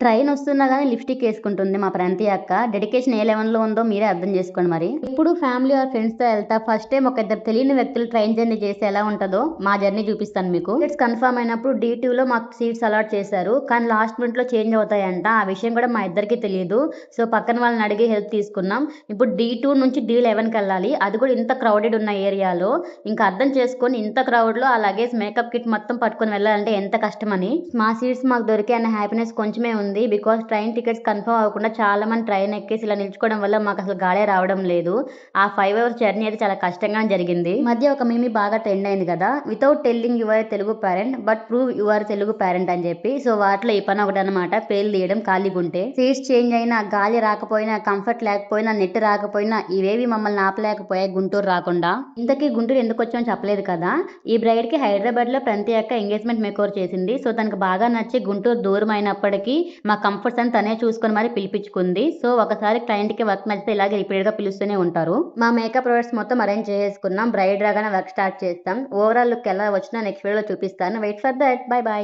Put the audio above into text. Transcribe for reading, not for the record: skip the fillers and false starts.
Train వస్తున్నా గానీ lipstick ఏసుకుంటుంది మా ప్రణతి అక్క. డెడికేషన్ ఏ లెవెల్‌లో ఉందో మీరే అర్థం చేసుకోండి మరి. ఎప్పుడు ఫ్యామిలీ ఆర్ ఫ్రెండ్స్‌తో ఎళ్తా. ఫస్ట్ టైమ్ ఒక ఇద్దరు తెలియని వ్యక్తులు ట్రైన్ జర్నీ చేస్తే ఎలా ఉంటదో మా జర్నీ చూపిస్తాను మీకు. టికెట్స్ కన్ఫర్మ్ అయినప్పుడు D2లో మాకు సీట్స్ అలాట్ చేశారు. కానీ లాస్ట్ మినిట్‌లో చేంజ్ అవుతాయంట. ఆ విషయం కూడా మా ఇద్దరికీ తెలీదు. సో పక్కన వాళ్ళని అడిగి హెల్ప్ తీసుకున్నాం. ఇప్పుడు D2 నుంచి D11కెళ్ళాలి. అది కూడా ఇంత క్రౌడెడ్ ఉన్న ఏరియాలో. ఇంకా అర్థం చేసుకొని ఇంత క్రౌడ్‌లో ఆ లగేజ్ మేకప్ కిట్ మొత్తం పట్టుకొని వెళ్ళాలంటే ఎంత కష్టమని. మా సీట్స్ మాకు దొరికాయి అన్న హ్యాపీనెస్ కొంచెమే ఉంది. బికాస్ ట్రైన్ టికెట్స్ కన్ఫర్మ్ అవ్వకుండా చాలా మంది ట్రైన్ ఎక్కేసి ఇలా నిల్చుకోవడం వల్ల మాకు అసలు గాలే రావడం లేదు. ఆ 5 అవర్స్ జర్నీ అయితే చాలా కష్టంగానే జరిగింది. ఈ మధ్య ఒక మీమి బాగా ట్రెండ్ అయింది కదా, without telling your Telugu parent but prove your Telugu parent అని చెప్పి. సో వాటిలో ఈ పని ఒకటి అనమాట. పేర్లు తీయడం ఖాళీగా ఉంటే. సీట్స్ చేంజ్ అయినా, గాలి రాకపోయినా, కంఫర్ట్ లేకపోయినా, నెట్ రాకపోయినా ఇవేవి మమ్మల్ని ఆపలేకపోయాయి గుంటూరు రాకుండా. ఇంతకీ గుంటూరు ఎందుకు వచ్చామో చెప్పలేదు కదా. ఈ బ్రైడ్ కి హైదరాబాద్ లో ప్రణతి అక్క ఎంగేజ్మెంట్ మేకోవర్ చేసింది. సో తనకు బాగా నచ్చి గుంటూరు దూరం అయినప్పటికీ మా కంఫర్ట్స్ అని తనే చూసుకొని మరి పిలిపించుకుంది. సో ఒకసారి క్లయింట్‌కి వర్క్ నచ్చితే ఇలాగే రిపీటెడ్‌గా పిలుస్తూనే ఉంటారు. మా మేకప్ ప్రొడక్ట్స్ మొత్తం అరేంజ్ చేసేసుకున్నాం. బ్రైడ్ రాగానే వర్క్ స్టార్ట్ చేస్తాం. ఓవరాల్ లుక్ ఎలా వచ్చినా నెక్స్ట్ వీడియోలో చూపిస్తాను. Wait for that. Bye by.